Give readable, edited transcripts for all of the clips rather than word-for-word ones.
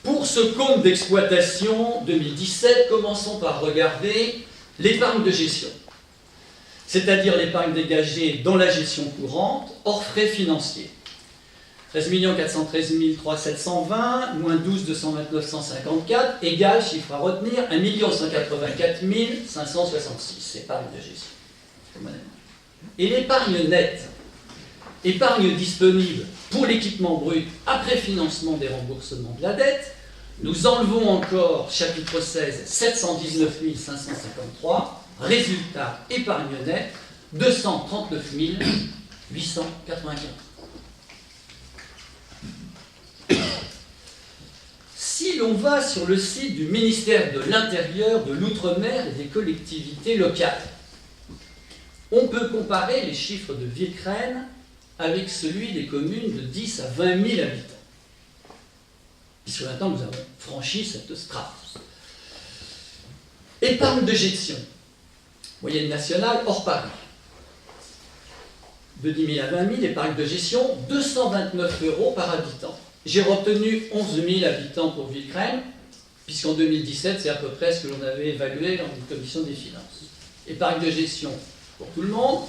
Pour ce compte d'exploitation 2017, commençons par regarder l'épargne de gestion, c'est-à-dire l'épargne dégagée dans la gestion courante, hors frais financiers. 13 413 720 moins 12 229 154 égale, chiffre à retenir, 1 184 566, épargne de gestion. Et l'épargne nette, épargne disponible pour l'équipement brut après financement des remboursements de la dette, nous enlevons encore, chapitre 16, 719 553, résultat épargne nette, 239 895. Si l'on va sur le site du ministère de l'Intérieur, de l'Outre-mer et des collectivités locales, on peut comparer les chiffres de Villecreine avec celui des communes de 10 à 20 000 habitants. Puisque maintenant nous avons franchi cette strate. Épargne de gestion, moyenne nationale hors Paris. De 10 000 à 20 000, épargne de gestion, 229 € par habitant. J'ai retenu 11 000 habitants pour Villecreine, puisqu'en 2017, c'est à peu près ce que l'on avait évalué dans une commission des finances. Épargne de gestion pour tout le monde,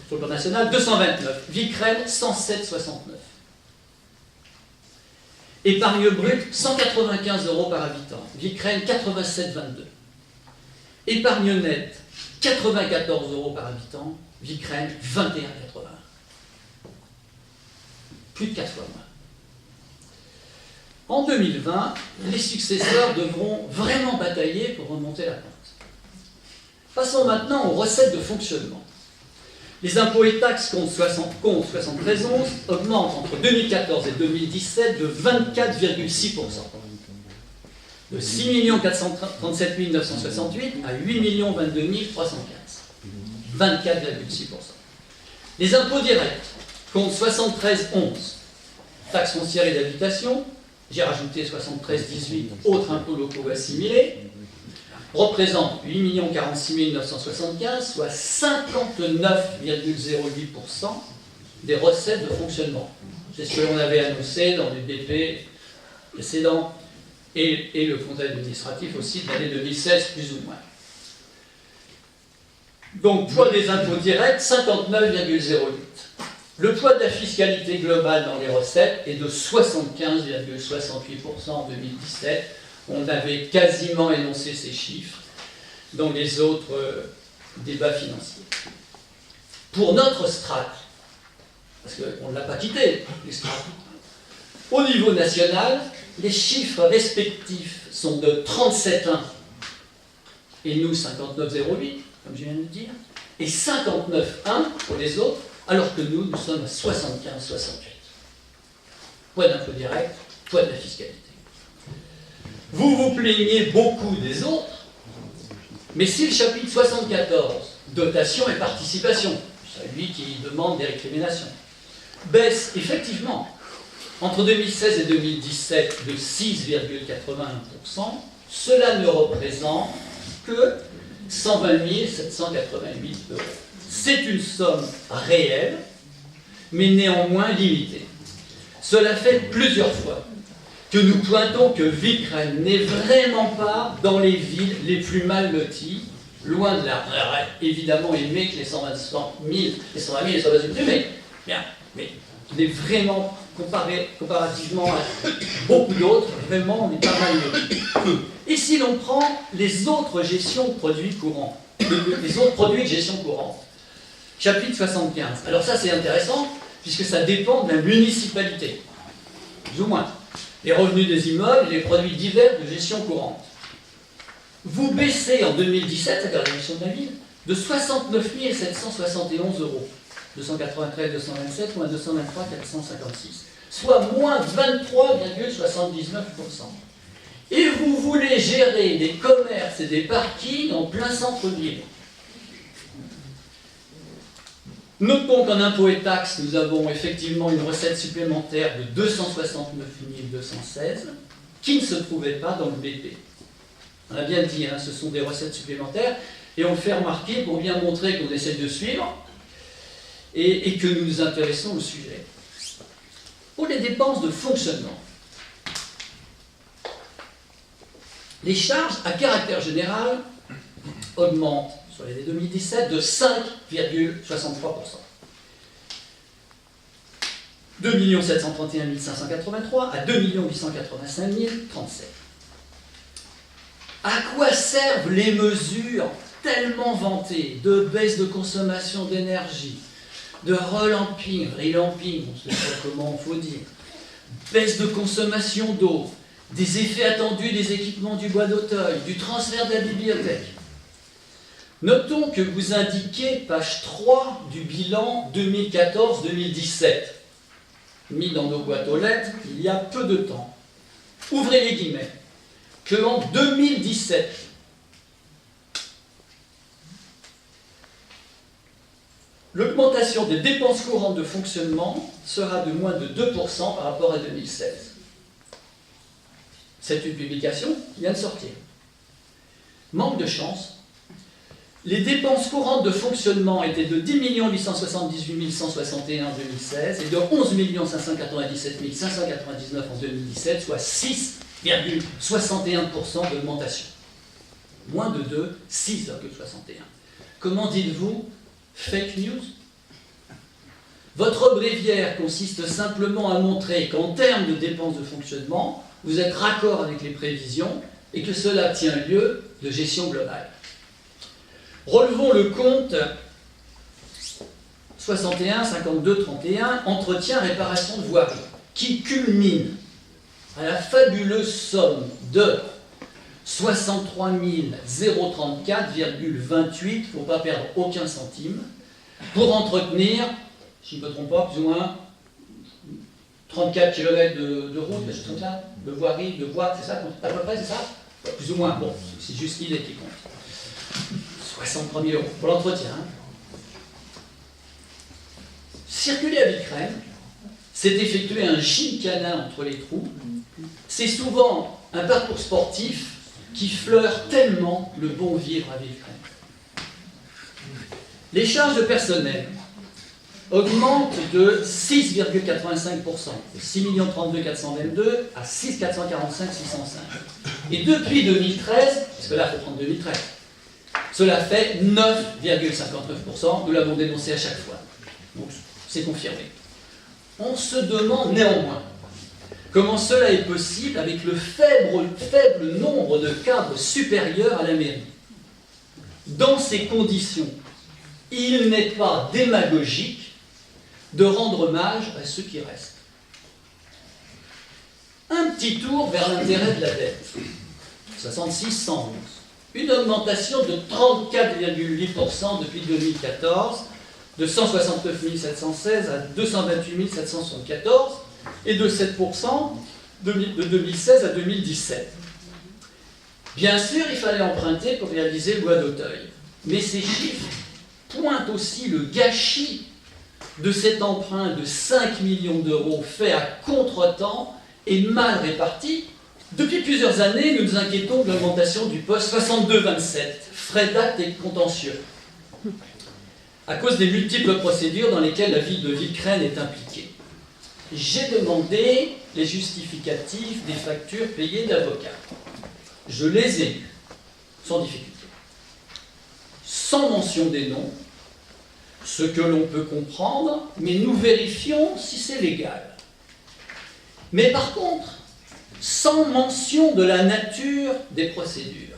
sur le plan national, 229. Villecreine, 107,69. Épargne brute, 195 € par habitant. Villecreine, 87,22. Épargne nette, 94 € par habitant. Villecreine, 21,81. Plus de 4 fois moins. En 2020, les successeurs devront vraiment batailler pour remonter la pente. Passons maintenant aux recettes de fonctionnement. Les impôts et taxes compte 73,11 augmentent entre 2014 et 2017 de 24,6%. De 6 437 968 à 8 022 315. 24,6%. Les impôts directs comptent 73,11. Taxes foncières et d'habitation, j'ai rajouté 73,18 autres impôts locaux assimilés, représente 8 046 975, soit 59,08% des recettes de fonctionnement. C'est ce que l'on avait annoncé dans le BP précédent et le compte administratif aussi de l'année 2016, plus ou moins. Donc, poids des impôts directs, 59,08. Le poids de la fiscalité globale dans les recettes est de 75,68% en 2017. On avait quasiment énoncé ces chiffres dans les autres débats financiers. Pour notre strate, parce qu'on ne l'a pas quitté, les strates, au niveau national, les chiffres respectifs sont de 37,1 et nous 59,08, comme je viens de le dire, et 59,1 pour les autres, alors que nous sommes à 75,68. Poids d'impôt direct, poids de la fiscalité. Vous vous plaignez beaucoup des autres, mais si le chapitre 74, dotation et participation, celui qui demande des récriminations, baisse effectivement entre 2016 et 2017 de 6,81%, cela ne représente que 120 788 €. C'est une somme réelle, mais néanmoins limitée. Cela fait plusieurs fois que nous pointons que Villecreine n'est vraiment pas dans les villes les plus mal loties, loin de là. On aurait évidemment aimé que les 120 000, les 120 000 soient supprimés. Bien, mais il est vraiment, comparativement à beaucoup d'autres, vraiment on est pas mal lotis. Et si l'on prend les autres gestions de produits courants, les autres produits de gestion courante, chapitre 75. Alors ça c'est intéressant, puisque ça dépend de la municipalité, plus ou moins. Les revenus des immeubles et les produits divers de gestion courante. Vous baissez en 2017, c'est-à-dire la gestion de la ville, de 69 771 €. 293 227 moins 223 456. Soit moins 23,79%. Et vous voulez gérer des commerces et des parkings en plein centre-ville. Notons qu'en impôts et taxes, nous avons effectivement une recette supplémentaire de 269 216 qui ne se trouvait pas dans le BP. On a bien dit, hein, ce sont des recettes supplémentaires et on le fait remarquer pour bien montrer qu'on essaie de suivre et que nous nous intéressons au sujet. Pour les dépenses de fonctionnement, Les charges à caractère général augmentent sur l'année 2017 de 5,63%. 2 731 583 à 2 885 037. À quoi servent les mesures tellement vantées de baisse de consommation d'énergie, de relamping, relamping, on ne sait pas comment il faut dire, baisse de consommation d'eau, des effets attendus des équipements du bois d'Auteuil, du transfert de la bibliothèque? Notons que vous indiquez, page 3 du bilan 2014-2017, mis dans nos boîtes aux lettres il y a peu de temps. Ouvrez les guillemets. Que en 2017, l'augmentation des dépenses courantes de fonctionnement sera de moins de 2% par rapport à 2016. C'est une publication qui vient de sortir. Manque de chance. Les dépenses courantes de fonctionnement étaient de 10 878 161 en 2016 et de 11 597 599 en 2017, soit 6,61% d'augmentation. Moins de 2, 6,61. Comment dites-vous fake news? Votre bréviaire consiste simplement à montrer qu'en termes de dépenses de fonctionnement, vous êtes raccord avec les prévisions et que cela tient lieu de gestion globale. Relevons le compte 61, 52, 31, entretien, réparation de voirie, qui culmine à la fabuleuse somme de 63 034,28, il ne faut pas perdre aucun centime, pour entretenir, si je ne me trompe pas, plus ou moins 34 km de route, de voirie, de voies, c'est ça, à peu près, c'est ça? Plus ou moins, bon, c'est juste l'idée qui compte. 63 000 € pour l'entretien. Circuler à Villecresnes, c'est effectuer un gymkhana entre les trous. C'est souvent un parcours sportif qui fleure tellement le bon vivre à Villecresnes. Les charges de personnel augmentent de 6,85%, de 6 32 422 à 6 445 605. Et depuis 2013, parce que là, il faut prendre 2013, cela fait 9,59%, nous l'avons dénoncé à chaque fois. Donc, c'est confirmé. On se demande néanmoins comment cela est possible avec le faible nombre de cadres supérieurs à la mairie. Dans ces conditions, il n'est pas démagogique de rendre hommage à ceux qui restent. Un petit tour vers l'intérêt de la dette. 66-111. Une augmentation de 34,8% depuis 2014, de 169 716 à 228 774, et de 7% de 2016 à 2017. Bien sûr, il fallait emprunter pour réaliser le bois d'Auteuil, mais ces chiffres pointent aussi le gâchis de cet emprunt de 5 millions d'euros fait à contretemps et mal réparti. Depuis plusieurs années, nous nous inquiétons de l'augmentation du poste 6227, frais d'acte et contentieux, à cause des multiples procédures dans lesquelles la ville de Villecresnes est impliquée. J'ai demandé les justificatifs des factures payées d'avocats. Je les ai eus, sans difficulté, sans mention des noms, ce que l'on peut comprendre, mais nous vérifions si c'est légal. Mais par contre, sans mention de la nature des procédures.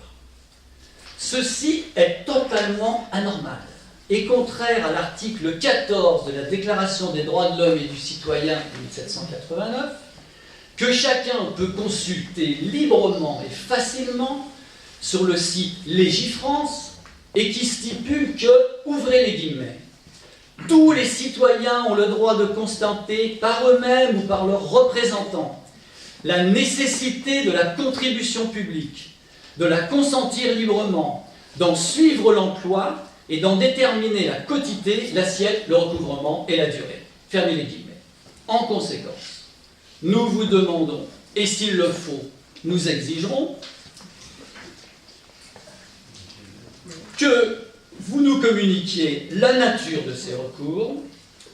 Ceci est totalement anormal et contraire à l'article 14 de la Déclaration des droits de l'homme et du citoyen de 1789, que chacun peut consulter librement et facilement sur le site Légifrance et qui stipule que, ouvrez les guillemets, tous les citoyens ont le droit de constater par eux-mêmes ou par leurs représentants la nécessité de la contribution publique, de la consentir librement, d'en suivre l'emploi et d'en déterminer la quotité, l'assiette, le recouvrement et la durée. Fermez les guillemets. En conséquence, nous vous demandons, et s'il le faut, nous exigerons, que vous nous communiquiez la nature de ces recours,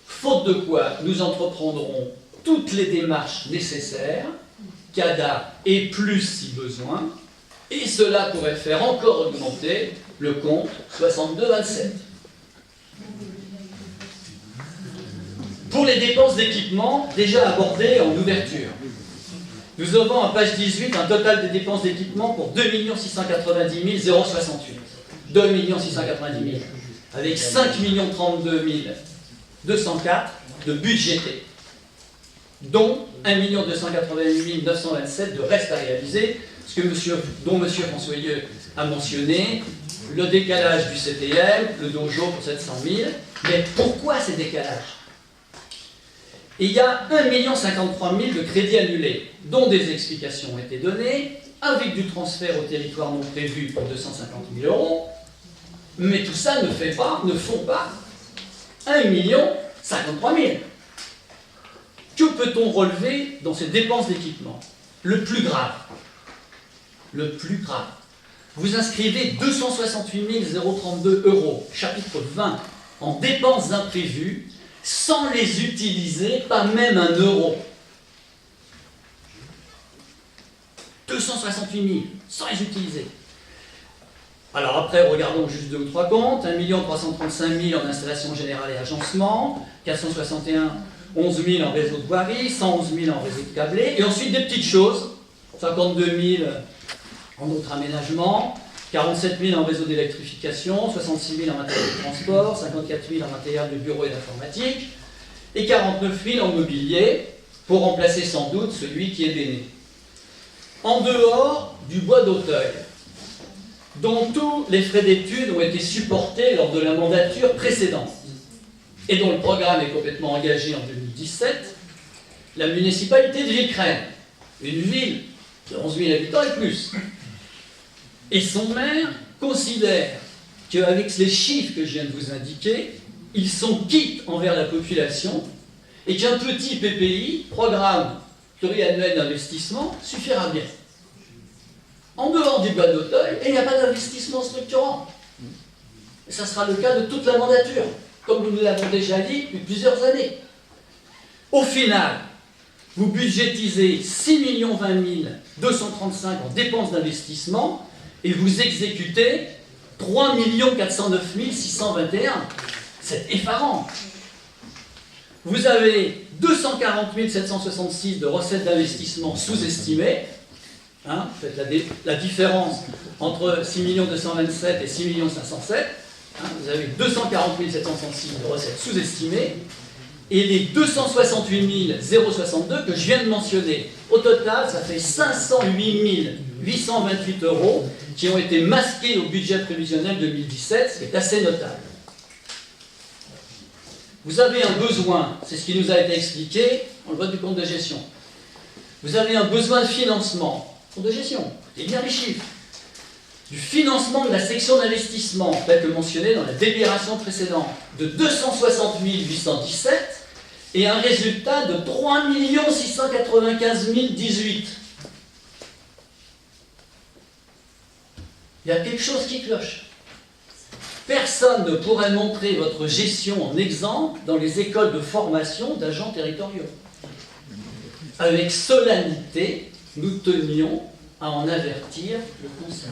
faute de quoi nous entreprendrons toutes les démarches nécessaires, CADA et plus si besoin, Et cela pourrait faire encore augmenter le compte 62,27. Pour les dépenses d'équipement déjà abordées en ouverture, nous avons à page 18 un total des dépenses d'équipement pour 2 690 068. 2 690 000, avec 5 32 204 de budgétés, dont 1 288 927 de reste à réaliser, dont M. François Lieu a mentionné le décalage du CTM, le dojo pour 700 000. Mais pourquoi ces décalages? Et il y a 1 053 000 de crédits annulés, dont des explications ont été données, avec du transfert au territoire non prévu pour 250 000 €. Mais tout ça ne font pas 1 053 000. Que peut-on relever dans ces dépenses d'équipement? Le plus grave, vous inscrivez 268 032 €, chapitre 20, en dépenses imprévues, sans les utiliser, pas même 1 €. 268 000, sans les utiliser. Alors après, regardons juste 2 ou 3 comptes. 1 335 000 en installation générale et agencement, 461 11 000 en réseau de voirie, 111 000 en réseau de câblé, et ensuite des petites choses, 52 000 en autres aménagements, 47 000 en réseau d'électrification, 66 000 en matériel de transport, 54 000 en matériel de bureau et d'informatique, et 49 000 en mobilier, pour remplacer sans doute celui qui est béné. En dehors du bois d'Auteuil, dont tous les frais d'études ont été supportés lors de la mandature précédente, et dont le programme est complètement engagé en 2017, la municipalité de Villecresnes, une ville de 11 000 habitants et plus, et son maire considère qu'avec les chiffres que je viens de vous indiquer, ils sont quittes envers la population et qu'un petit PPI, programme pluriannuel d'investissement, suffira bien. En dehors du bois d'Auteuil, il n'y a pas d'investissement structurant. Et ça sera le cas de toute la mandature, comme nous l'avons déjà dit depuis plusieurs années. Au final, vous budgétisez 6 020 235 en dépenses d'investissement et vous exécutez 3 409 621. C'est effarant. Vous avez 240 766 de recettes d'investissement sous-estimées. Hein, faites la différence entre 6 227 et 6 507. Hein, vous avez 240 766 de recettes sous-estimées. Et les 268 062 que je viens de mentionner. Au total, ça fait 508 828 € qui ont été masqués au budget prévisionnel 2017, ce qui est assez notable. Vous avez un besoin, c'est ce qui nous a été expliqué dans le vote du compte de gestion. Vous avez un besoin de financement, compte de gestion, et bien les chiffres, du financement de la section d'investissement, tel que mentionné dans la délibération précédente, de 260 817 et un résultat de 3 695 018. Il y a quelque chose qui cloche. Personne ne pourrait montrer votre gestion en exemple dans les écoles de formation d'agents territoriaux. Avec solennité, nous tenions à en avertir le Conseil.